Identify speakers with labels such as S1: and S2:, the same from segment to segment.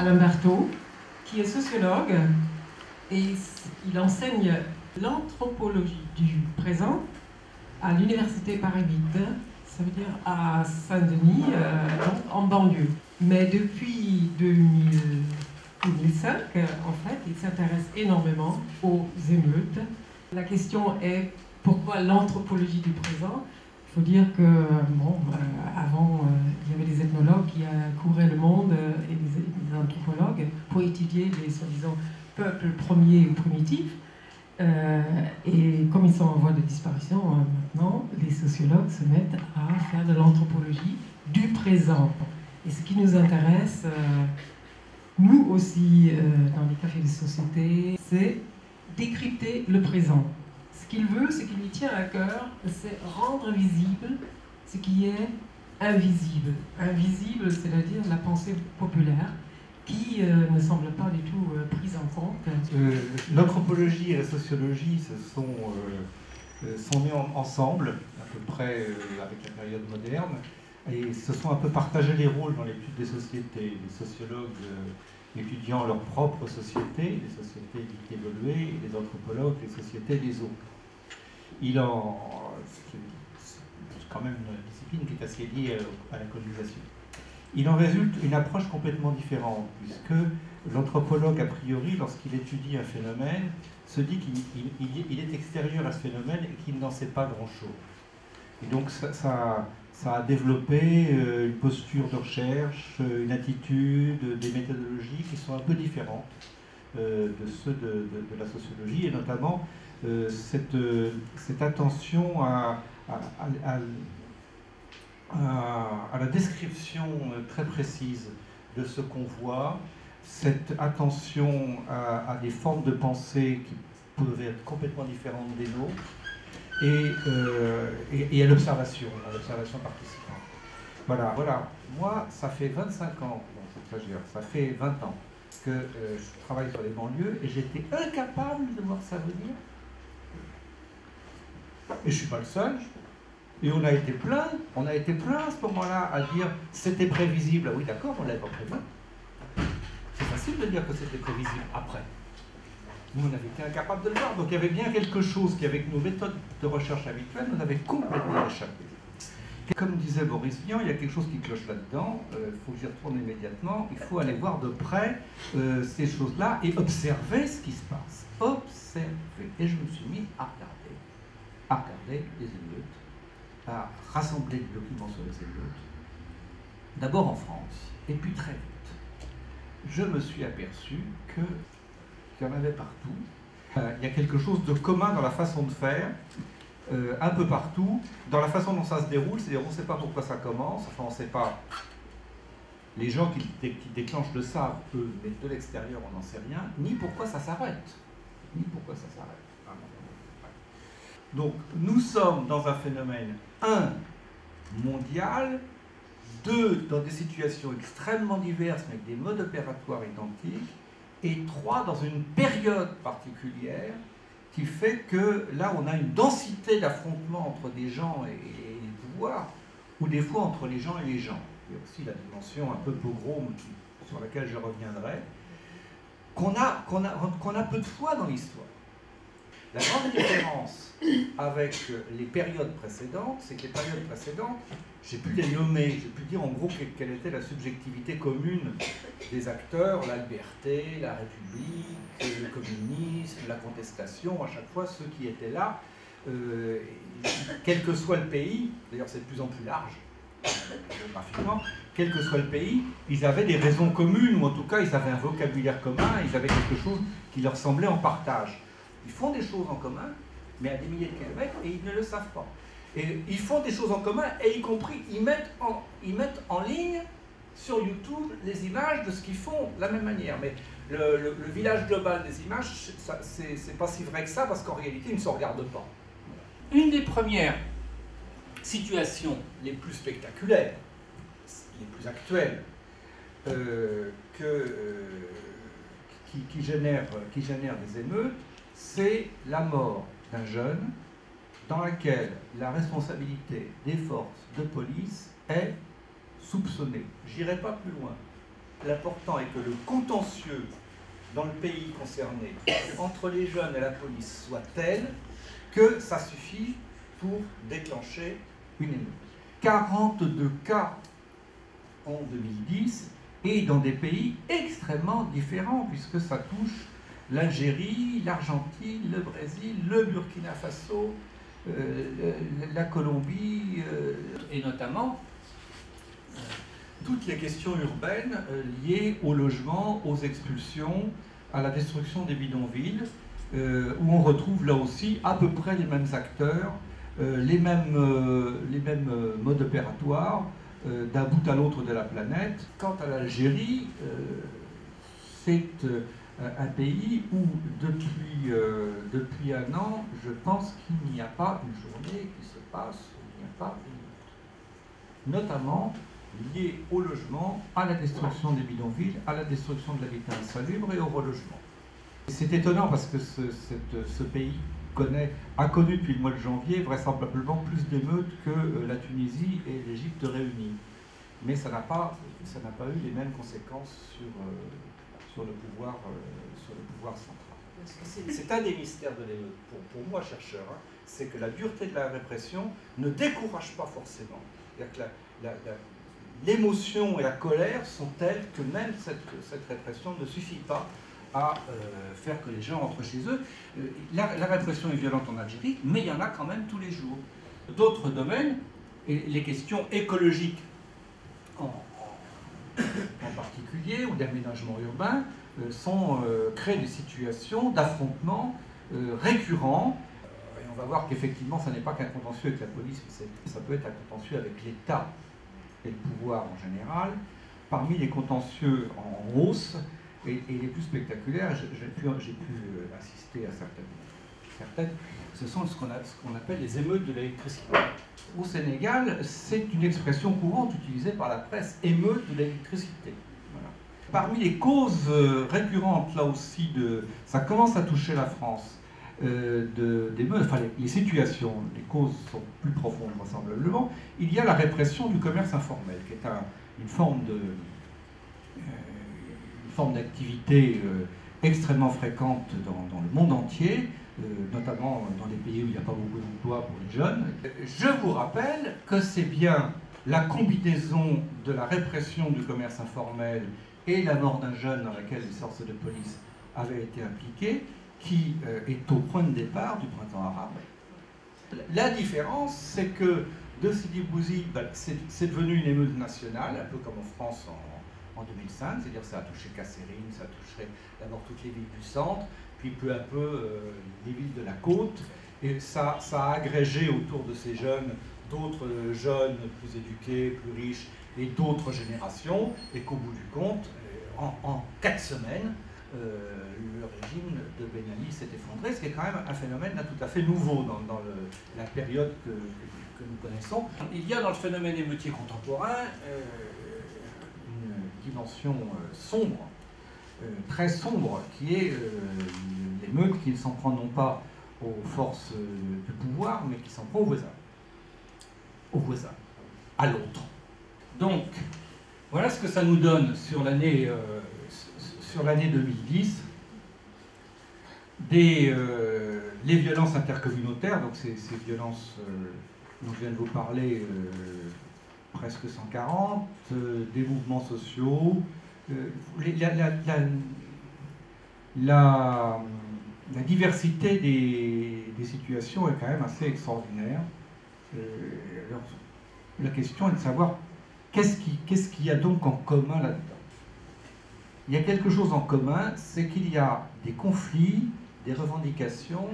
S1: Alain Berthaud, qui est sociologue et il enseigne l'anthropologie du présent à l'université Paris 8, ça veut dire à Saint-Denis, donc en banlieue. Mais depuis 2005, en fait, il s'intéresse énormément aux émeutes. La question est pourquoi l'anthropologie du présent? Il faut dire que, avant, il y avait des ethnologues qui couraient le monde et des anthropologues pour étudier les soi-disant peuples premiers ou primitifs. Et comme ils sont en voie de disparition maintenant, les sociologues se mettent à faire de l'anthropologie du présent. Et ce qui nous intéresse, nous aussi, dans les cafés de société, c'est décrypter le présent. Ce qu'il veut, ce qui lui tient à cœur, c'est rendre visible ce qui est invisible. Invisible, c'est-à-dire la pensée populaire, qui ne semble pas du tout prise en compte.
S2: L'anthropologie et la sociologie sont nés ensemble, à peu près avec la période moderne, et se sont un peu partagés les rôles dans l'étude des sociétés. Les sociologues étudiant leur propre société, les sociétés dites évoluées, et les anthropologues, les sociétés des autres. C'est quand même une discipline qui est assez liée à la colonisation. Il en résulte une approche complètement différente, puisque l'anthropologue, a priori, lorsqu'il étudie un phénomène, se dit qu'il est extérieur à ce phénomène et qu'il n'en sait pas grand-chose. Et donc ça a développé une posture de recherche, une attitude, des méthodologies qui sont un peu différentes de ceux de la sociologie, et notamment cette attention à la description très précise de ce qu'on voit, cette attention à des formes de pensée qui peuvent être complètement différentes des nôtres, et à l'observation participante. Voilà. Moi, ça fait 25 ans, ça fait 20 ans que je travaille sur les banlieues, et j'étais incapable de voir ça venir. Et je ne suis pas le seul. Et on a été plein à ce moment-là à dire c'était prévisible. Ah oui, d'accord, on ne l'avait pas prévu. C'est facile de dire que c'était prévisible après. Nous, on avait été incapables de le voir. Donc il y avait bien quelque chose qui, avec nos méthodes de recherche habituelles, nous avait complètement échappé. Comme disait Boris Vian, il y a quelque chose qui cloche là-dedans. Il faut que j'y retourne immédiatement. Il faut aller voir de près ces choses-là et observer ce qui se passe. Observer. Et je me suis mis à regarder les émeutes, à rassembler des documents sur les émeutes, d'abord en France, et puis très vite. Je me suis aperçu qu'il y en avait partout. Il y a quelque chose de commun dans la façon de faire, un peu partout, dans la façon dont ça se déroule, c'est-à-dire on ne sait pas pourquoi ça commence, enfin on ne sait pas, les gens qui déclenchent le savent, eux, mais de l'extérieur on n'en sait rien, ni pourquoi ça s'arrête. Donc, nous sommes dans un phénomène, 1, mondial, 2, dans des situations extrêmement diverses, mais avec des modes opératoires identiques, et 3, dans une période particulière, qui fait que là, on a une densité d'affrontements entre des gens et les pouvoirs, ou des fois entre les gens et les gens. Il y a aussi la dimension un peu pogrom, sur laquelle je reviendrai, qu'on a peu de fois dans l'histoire. La grande différence avec les périodes précédentes, c'est que les périodes précédentes, j'ai pu les nommer, j'ai pu dire en gros quelle était la subjectivité commune des acteurs, la liberté, la République, le communisme, la contestation, à chaque fois ceux qui étaient là, quel que soit le pays, d'ailleurs c'est de plus en plus large, géographiquement, quel que soit le pays, ils avaient des raisons communes, ou en tout cas ils avaient un vocabulaire commun, ils avaient quelque chose qui leur semblait en partage. Ils font des choses en commun, mais à des milliers de kilomètres, et ils ne le savent pas. Et ils font des choses en commun, et y compris, ils mettent en ligne sur YouTube les images de ce qu'ils font de la même manière. Mais le village global des images, c'est pas si vrai que ça, parce qu'en réalité, ils ne se regardent pas. Une des premières situations les plus spectaculaires, les plus actuelles, qui génèrent des émeutes, c'est la mort d'un jeune dans laquelle la responsabilité des forces de police est soupçonnée. J'irai pas plus loin. l'important est que le contentieux dans le pays concerné entre les jeunes et la police soit tel que ça suffit pour déclencher une émeute. 42 cas en 2010 et dans des pays extrêmement différents puisque ça touche l'Algérie, l'Argentine, le Brésil, le Burkina Faso, la Colombie et notamment toutes les questions urbaines liées au logement, aux expulsions, à la destruction des bidonvilles, où on retrouve là aussi à peu près les mêmes acteurs, les mêmes modes opératoires d'un bout à l'autre de la planète. Quant à l'Algérie, c'est un pays où depuis un an, je pense qu'il n'y a pas une journée qui se passe où il n'y a pas une émeute. Notamment lié au logement, à la destruction des bidonvilles, à la destruction de l'habitat insalubre et au relogement. C'est étonnant parce que ce pays a connu depuis le mois de janvier vraisemblablement plus d'émeutes que la Tunisie et l'Égypte réunies. Mais ça n'a pas eu les mêmes conséquences sur le pouvoir central. C'est un des mystères de l'émeute, pour moi chercheur, hein, c'est que la dureté de la répression ne décourage pas forcément. C'est-à-dire que l'émotion et la colère sont telles que même cette répression ne suffit pas à faire que les gens rentrent chez eux. La répression est violente en Algérie, mais il y en a quand même tous les jours. D'autres domaines, et les questions écologiques en particulier, ou d'aménagement urbain, créent des situations d'affrontement récurrents. Et on va voir qu'effectivement, ça n'est pas qu'un contentieux avec la police, mais ça peut être un contentieux avec l'État et le pouvoir en général. Parmi les contentieux en hausse et les plus spectaculaires, j'ai pu assister à certaines, ce sont ce qu'on appelle les émeutes de l'électricité. Au Sénégal, c'est une expression courante utilisée par la presse, émeute de l'électricité. Voilà. Parmi les causes récurrentes, là aussi, ça commence à toucher la France, enfin les situations, les causes sont plus profondes vraisemblablement, il y a la répression du commerce informel, qui est une forme d'activité extrêmement fréquente dans le monde entier, notamment dans des pays où il n'y a pas beaucoup d'emplois pour les jeunes. Je vous rappelle que c'est bien la combinaison de la répression du commerce informel et la mort d'un jeune dans laquelle les forces de police avaient été impliquées qui est au point de départ du printemps arabe. La différence, c'est que de Sidi Bouzi, c'est devenu une émeute nationale, un peu comme en France en 2005, c'est-à-dire ça a touché Kasserine, ça a touché d'abord toutes les villes du centre, puis peu à peu les villes de la côte, et ça a agrégé autour de ces jeunes d'autres jeunes plus éduqués, plus riches, et d'autres générations, et qu'au bout du compte, en 4 semaines, le régime de Ben Ali s'est effondré, ce qui est quand même un phénomène là, tout à fait nouveau dans la période que nous connaissons. Il y a dans le phénomène émeutier contemporain une dimension sombre, très sombre, qui est l'émeute qui ne s'en prend non pas aux forces du pouvoir, mais qui s'en prend aux voisins, à l'autre. Donc, voilà ce que ça nous donne sur l'année 2010, les violences intercommunautaires, donc ces violences dont je viens de vous parler, presque 140, des mouvements sociaux, la diversité des situations est quand même assez extraordinaire. Alors, la question est de savoir qu'est-ce qu'il y a donc en commun là-dedans. Il y a quelque chose en commun, c'est qu'il y a des conflits, des revendications,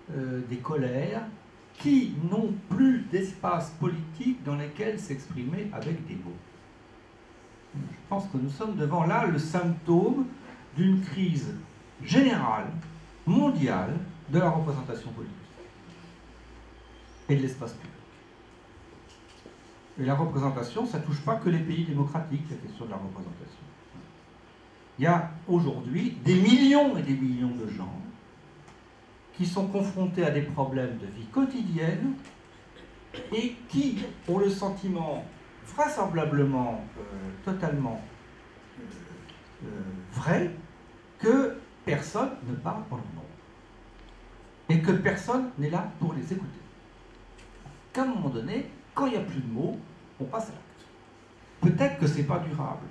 S2: des colères, qui n'ont plus d'espace politique dans lesquels s'exprimer avec des mots. Je pense que nous sommes devant là le symptôme d'une crise générale, mondiale, de la représentation politique et de l'espace public. Et la représentation, ça ne touche pas que les pays démocratiques, la question de la représentation. Il y a aujourd'hui des millions et des millions de gens qui sont confrontés à des problèmes de vie quotidienne et qui ont le sentiment vraisemblablement totalement vrai que personne ne parle en leur nom et que personne n'est là pour les écouter. Qu'à un moment donné, quand il n'y a plus de mots, on passe à l'acte. Peut-être que ce n'est pas durable,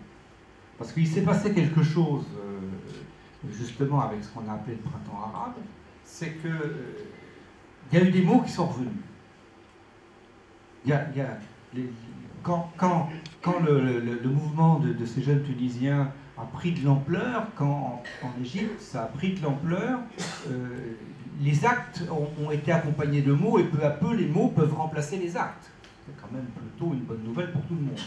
S2: parce qu'il s'est passé quelque chose justement avec ce qu'on a appelé le printemps arabe, c'est que il y a eu des mots qui sont revenus. Quand le mouvement de ces jeunes Tunisiens a pris de l'ampleur, quand en Égypte ça a pris de l'ampleur, les actes ont été accompagnés de mots et peu à peu les mots peuvent remplacer les actes. C'est quand même plutôt une bonne nouvelle pour tout le monde.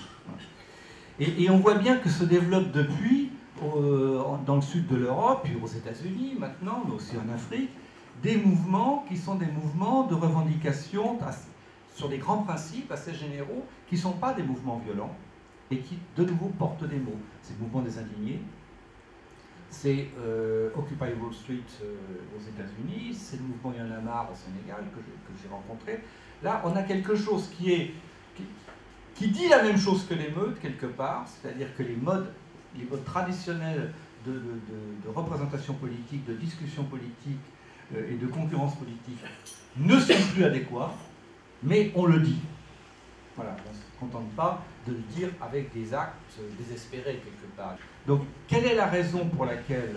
S2: Et on voit bien que se développe depuis, dans le sud de l'Europe, puis aux États-Unis maintenant, mais aussi en Afrique, des mouvements qui sont des mouvements de revendication sur des grands principes assez généraux, qui ne sont pas des mouvements violents, et qui de nouveau portent des mots. C'est le mouvement des indignés, c'est Occupy Wall Street aux États-Unis, c'est le mouvement Y en a marre au Sénégal que j'ai rencontré. Là, on a quelque chose qui dit la même chose que l'émeute, quelque part, c'est-à-dire que les modes traditionnels de représentation politique, de discussion politique et de concurrence politique ne sont plus adéquats, mais on le dit. Voilà, on ne se contente pas de le dire avec des actes désespérés quelque part. Donc, quelle est la raison pour laquelle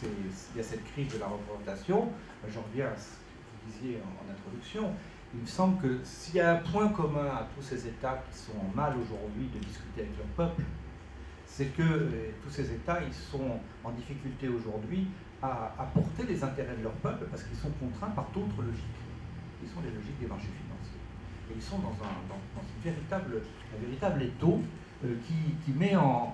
S2: il y a cette crise de la représentation? J'en reviens à ce que vous disiez en introduction. Il me semble que s'il y a un point commun à tous ces États qui sont en mal aujourd'hui de discuter avec leur peuple, c'est que tous ces États, ils sont en difficulté aujourd'hui à porter les intérêts de leur peuple parce qu'ils sont contraints par d'autres logiques. Ils sont les logiques des marchés financiers. Et ils sont dans un véritable étau qui met en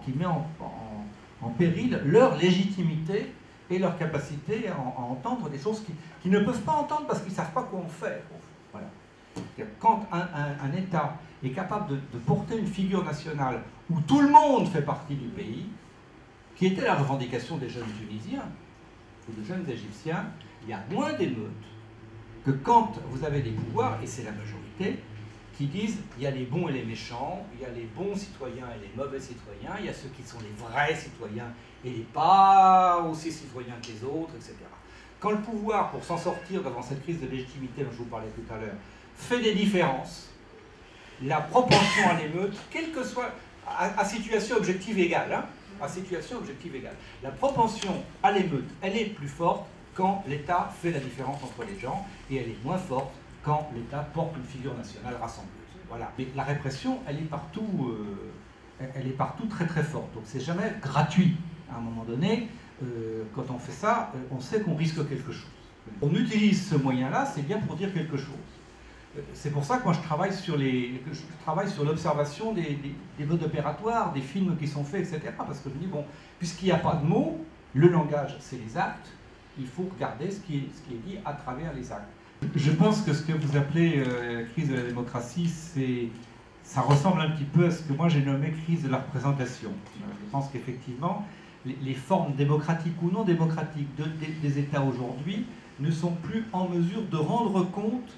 S2: péril leur légitimité et leur capacité à entendre des choses qu'ils ne peuvent pas entendre parce qu'ils ne savent pas quoi en faire. Voilà. Quand un État est capable de porter une figure nationale où tout le monde fait partie du pays, qui était la revendication des jeunes Tunisiens ou des jeunes Égyptiens, il y a moins d'émeutes que quand vous avez des pouvoirs, et c'est la majorité, qui disent il y a les bons et les méchants, il y a les bons citoyens et les mauvais citoyens, il y a ceux qui sont les vrais citoyens et les pas aussi citoyens que les autres, etc. Quand le pouvoir, pour s'en sortir devant cette crise de légitimité dont je vous parlais tout à l'heure, fait des différences, la propension à l'émeute, quelle que soit, à situation objective égale, hein, à situation objective égale, la propension à l'émeute, elle est plus forte quand l'État fait la différence entre les gens, et elle est moins forte quand l'État porte une figure nationale rassembleuse. Voilà. Mais la répression, elle est partout très très forte. Donc c'est jamais gratuit. À un moment donné, quand on fait ça, on sait qu'on risque quelque chose. On utilise ce moyen-là, c'est bien pour dire quelque chose. C'est pour ça que moi je travaille sur l'observation des modes opératoires, des films qui sont faits, etc. Parce que je me dis, bon, puisqu'il n'y a pas de mots, le langage c'est les actes, il faut regarder ce qui est dit à travers les actes. Je pense que ce que vous appelez crise de la démocratie, ça ressemble un petit peu à ce que moi j'ai nommé crise de la représentation. Je pense qu'effectivement, les formes démocratiques ou non démocratiques des États aujourd'hui ne sont plus en mesure de rendre compte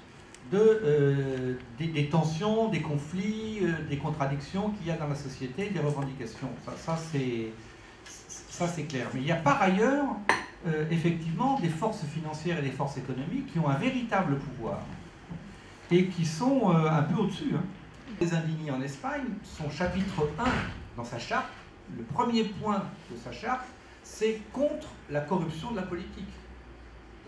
S2: des tensions, des conflits, des contradictions qu'il y a dans la société, des revendications. Ça c'est clair. Mais il y a par ailleurs effectivement des forces financières et des forces économiques qui ont un véritable pouvoir et qui sont un peu au-dessus. Hein. Les indignés en Espagne, son chapitre 1 dans sa charte, le premier point de sa charte, c'est contre la corruption de la politique.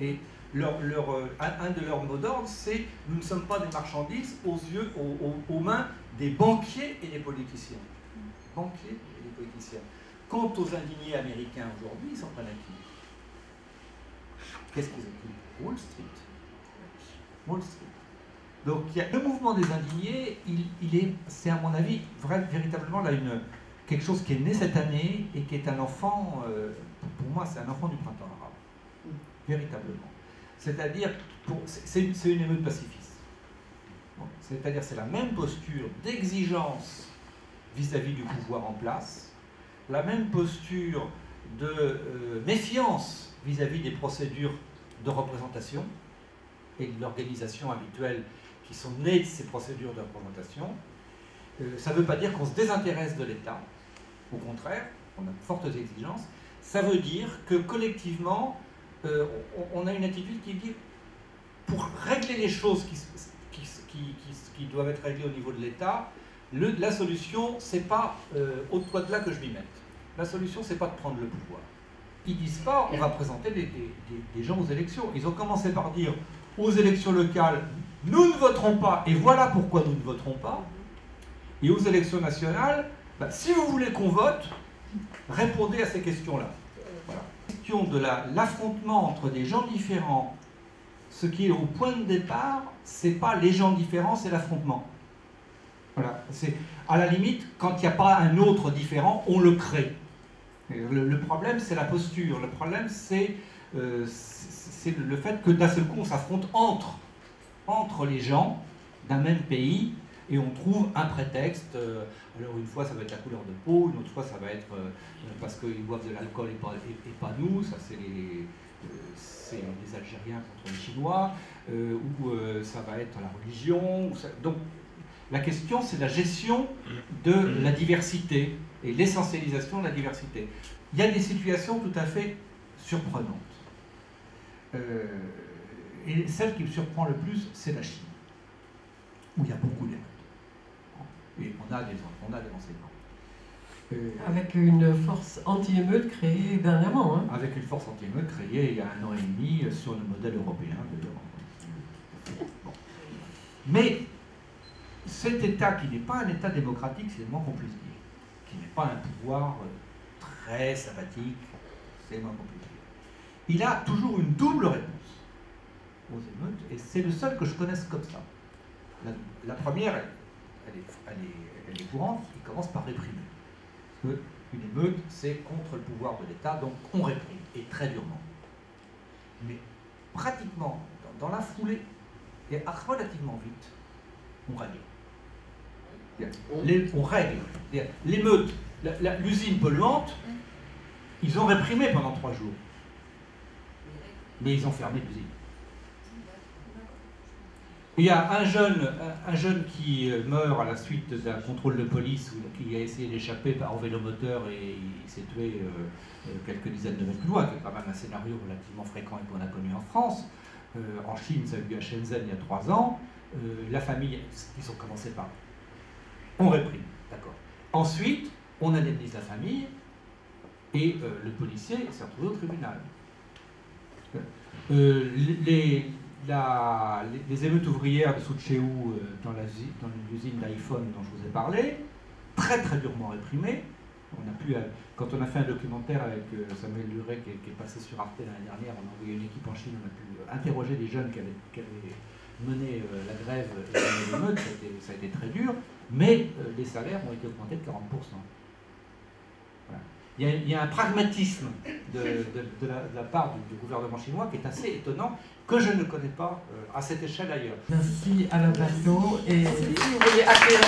S2: Et un de leurs mots d'ordre, c'est « nous ne sommes pas des marchandises aux mains des banquiers et des politiciens ». Banquiers et des politiciens. Quant aux indignés américains aujourd'hui, ils sont pas natifs. Qu'est-ce qu'ils occupent? Wall Street. Wall Street. Donc il y a le mouvement des indignés, c'est à mon avis véritablement là quelque chose qui est né cette année et qui est un enfant, pour moi c'est un enfant du printemps arabe, véritablement. C'est-à-dire, c'est une émeute pacifiste. Bon, c'est-à-dire c'est la même posture d'exigence vis-à-vis du pouvoir en place, la même posture de méfiance vis-à-vis des procédures de représentation et de l'organisation habituelle qui sont nées de ces procédures de représentation. Ça ne veut pas dire qu'on se désintéresse de l'État, au contraire, on a de fortes exigences, ça veut dire que collectivement, on a une attitude qui dit, pour régler les choses qui doivent être réglées au niveau de l'État, la solution, c'est pas au toit de là que je m'y mette. La solution, c'est pas de prendre le pouvoir. Ils disent pas, on va présenter des gens aux élections. Ils ont commencé par dire, aux élections locales, nous ne voterons pas, et voilà pourquoi nous ne voterons pas. Et aux élections nationales, bah, si vous voulez qu'on vote, répondez à ces questions-là. Voilà. La question de l'affrontement entre des gens différents, ce qui est au point de départ, c'est pas les gens différents, c'est l'affrontement. Voilà. C'est à la limite, quand il n'y a pas un autre différent, on le crée. Le problème, c'est la posture. Le problème, c'est le fait que d'un seul coup, on s'affronte entre les gens d'un même pays et on trouve un prétexte. Alors une fois, ça va être la couleur de peau, une autre fois, ça va être parce qu'ils boivent de l'alcool et pas nous. Ça, c'est les Algériens contre les Chinois. Ou ça va être la religion. Donc, la question, c'est la gestion de la diversité et l'essentialisation de la diversité. Il y a des situations tout à fait surprenantes. Et celle qui me surprend le plus, c'est la Chine, où il y a beaucoup d'émeutes. Et on a des renseignements.
S1: Avec une force anti-émeute créée dernièrement. Hein.
S2: Avec une force anti-émeute créée il y a 1 an et demi sur le modèle européen. Bon. Mais cet État qui n'est pas un État démocratique, c'est le moins qu'on puisse dire, qui n'est pas un pouvoir très sympathique, c'est le moins qu'on puisse dire, il a toujours une double réponse aux émeutes, et c'est le seul que je connaisse comme ça. La première, elle est courante, il commence par réprimer. Parce qu'une émeute, c'est contre le pouvoir de l'État, donc on réprime, et très durement. Mais pratiquement, dans la foulée, et relativement vite, on règle. On règle. L'émeute, l'usine polluante, ils ont réprimé pendant 3 jours. Mais ils ont fermé l'usine. Il y a un jeune qui meurt à la suite d'un contrôle de police qui a essayé d'échapper en vélomoteur et il s'est tué quelques dizaines de mètres plus loin, qui est quand même un scénario relativement fréquent et qu'on a connu en France. En Chine, ça a eu lieu à Shenzhen il y a 3 ans. La famille, ils ont commencé par on réprime, d'accord. Ensuite, on indemnise la famille et le policier s'est retrouvé au tribunal. Les émeutes ouvrières de Sucheou dans l'usine d'iPhone dont je vous ai parlé, très très durement réprimées. Quand on a fait un documentaire avec Samuel Duret qui est passé sur Arte l'année dernière, on a envoyé une équipe en Chine, on a pu interroger des jeunes qui avaient mené la grève et l'émeute, ça a été très dur, mais les salaires ont été augmentés de 40%. Voilà. Il y a un pragmatisme de la part du gouvernement chinois qui est assez étonnant, que je ne connais pas à cette échelle ailleurs.
S1: Merci Alain Berthaud, et si vous voulez accueillir